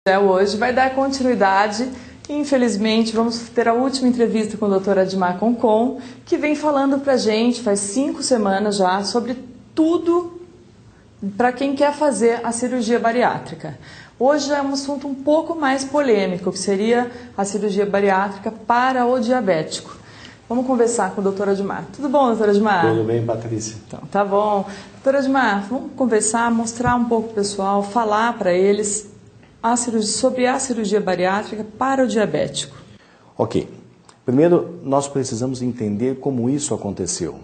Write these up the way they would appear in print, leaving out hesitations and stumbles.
Hoje vai dar continuidade e, infelizmente, vamos ter a última entrevista com a doutora Admar Concon, que vem falando pra gente, faz 5 semanas já, sobre tudo para quem quer fazer a cirurgia bariátrica. Hoje é um assunto um pouco mais polêmico, que seria a cirurgia bariátrica para o diabético. Vamos conversar com a doutora Admar. Tudo bom, doutora Admar? Tudo bem, Patrícia. Então, tá bom. Doutora Admar, vamos conversar, mostrar um pouco pro pessoal, falar para eles sobre a cirurgia bariátrica para o diabético. Ok. Primeiro, nós precisamos entender como isso aconteceu.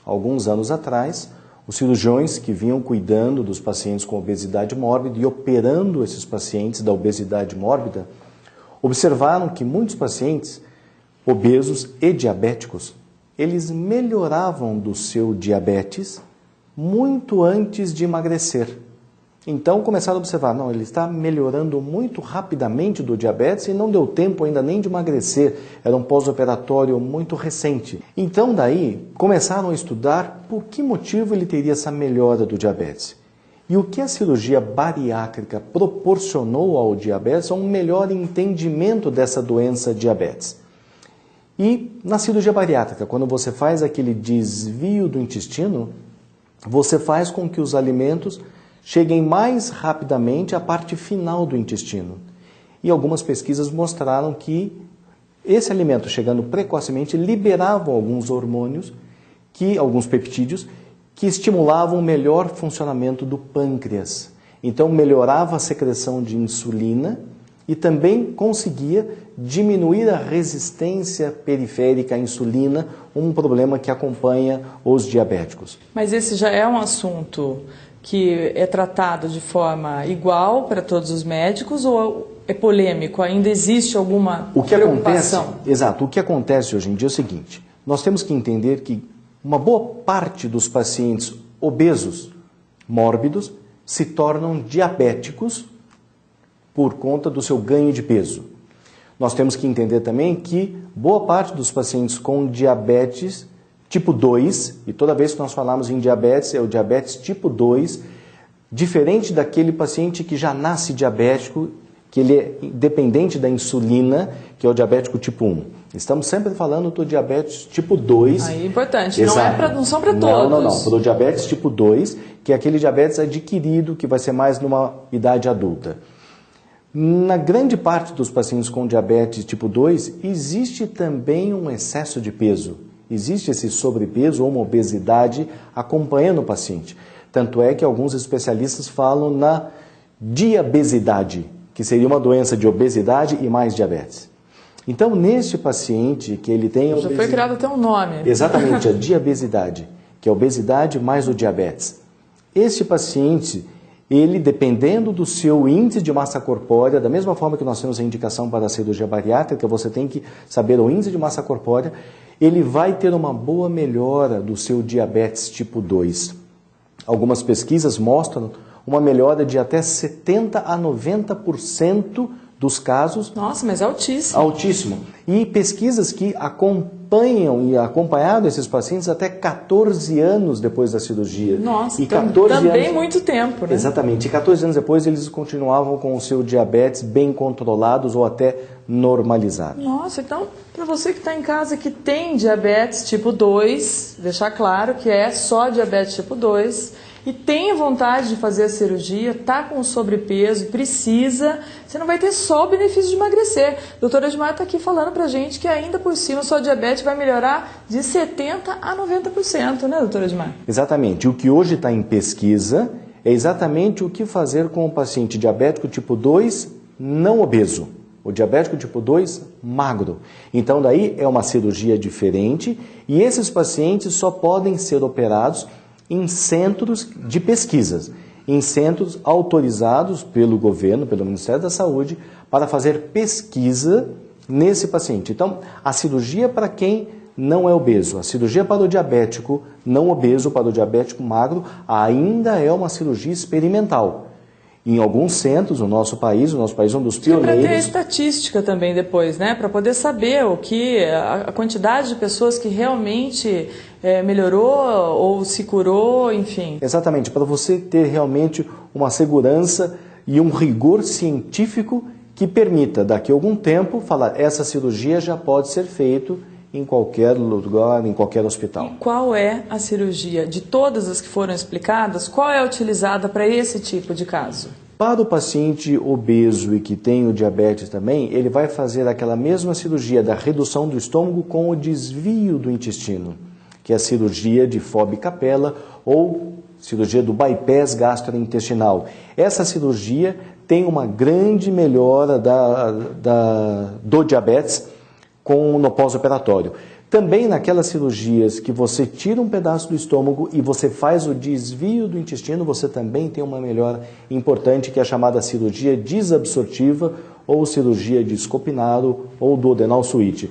Alguns anos atrás, os cirurgiões que vinham cuidando dos pacientes com obesidade mórbida e operando esses pacientes da obesidade mórbida, observaram que muitos pacientes obesos e diabéticos, eles melhoravam do seu diabetes muito antes de emagrecer. Então começaram a observar, não, ele está melhorando muito rapidamente do diabetes e não deu tempo ainda nem de emagrecer, era um pós-operatório muito recente. Então daí começaram a estudar por que motivo ele teria essa melhora do diabetes. E o que a cirurgia bariátrica proporcionou ao diabetes é um melhor entendimento dessa doença diabetes. E na cirurgia bariátrica, quando você faz aquele desvio do intestino, você faz com que os alimentos cheguem mais rapidamente à parte final do intestino. E algumas pesquisas mostraram que esse alimento chegando precocemente liberava alguns hormônios, alguns peptídeos, que estimulavam o melhor funcionamento do pâncreas. Então melhorava a secreção de insulina e também conseguia diminuir a resistência periférica à insulina, um problema que acompanha os diabéticos. Mas esse já é um assunto que é tratado de forma igual para todos os médicos ou é polêmico? Ainda existe alguma preocupação? Exato. O que acontece hoje em dia é o seguinte, nós temos que entender que uma boa parte dos pacientes obesos, mórbidos, se tornam diabéticos por conta do seu ganho de peso. Nós temos que entender também que boa parte dos pacientes com diabetes tipo 2, e toda vez que nós falamos em diabetes, é o diabetes tipo 2, diferente daquele paciente que já nasce diabético, que ele é dependente da insulina, que é o diabético tipo 1. Estamos sempre falando do diabetes tipo 2. Aí é importante, Exato. não são para todos. Não. Para o diabetes tipo 2, que é aquele diabetes adquirido, que vai ser mais numa idade adulta. Na grande parte dos pacientes com diabetes tipo 2, existe também um excesso de peso. Existe esse sobrepeso ou uma obesidade acompanhando o paciente. Tanto é que alguns especialistas falam na diabesidade, que seria uma doença de obesidade e mais diabetes. Então, neste paciente que ele tem... Já foi criado até um nome. Exatamente, a diabesidade, que é a obesidade mais o diabetes. Este paciente, ele, dependendo do seu índice de massa corpórea, da mesma forma que nós temos a indicação para a cirurgia bariátrica, você tem que saber o índice de massa corpórea, ele vai ter uma boa melhora do seu diabetes tipo 2. Algumas pesquisas mostram uma melhora de até 70% a 90% dos casos. Nossa, mas é altíssimo. Altíssimo. E pesquisas que acompanham e acompanharam esses pacientes até 14 anos depois da cirurgia. Nossa, e também muito tempo, né? Exatamente. E 14 anos depois eles continuavam com o seu diabetes bem controlados ou até normalizados. Nossa, então, para você que está em casa que tem diabetes tipo 2, deixar claro que é só diabetes tipo 2, e tem vontade de fazer a cirurgia, está com sobrepeso, precisa, você não vai ter só o benefício de emagrecer. A doutora Admar está aqui falando para a gente que ainda por cima sua diabetes vai melhorar de 70% a 90%, né, doutora Admar? Exatamente. O que hoje está em pesquisa é exatamente o que fazer com o paciente diabético tipo 2 não obeso. O diabético tipo 2 magro. Então daí é uma cirurgia diferente e esses pacientes só podem ser operados em centros de pesquisas, em centros autorizados pelo governo, pelo Ministério da Saúde, para fazer pesquisa nesse paciente. Então, a cirurgia para quem não é obeso, a cirurgia para o diabético não obeso, para o diabético magro, ainda é uma cirurgia experimental. Em alguns centros, o nosso país é um dos pioneiros. E para ter estatística também depois, né? Para poder saber a quantidade de pessoas que realmente melhorou ou se curou, enfim. Exatamente, para você ter realmente uma segurança e um rigor científico que permita, daqui a algum tempo, falar essa cirurgia já pode ser feita em qualquer lugar, em qualquer hospital. E qual é a cirurgia? De todas as que foram explicadas, qual é a utilizada para esse tipo de caso? Para o paciente obeso e que tem o diabetes também, ele vai fazer aquela mesma cirurgia da redução do estômago com o desvio do intestino, que é a cirurgia de Foley-Capella ou cirurgia do bypass gastrointestinal. Essa cirurgia tem uma grande melhora do diabetes no pós-operatório. Também naquelas cirurgias que você tira um pedaço do estômago e você faz o desvio do intestino, você também tem uma melhora importante, que é a chamada cirurgia desabsortiva ou cirurgia de Scopinaro ou duodenal suíte.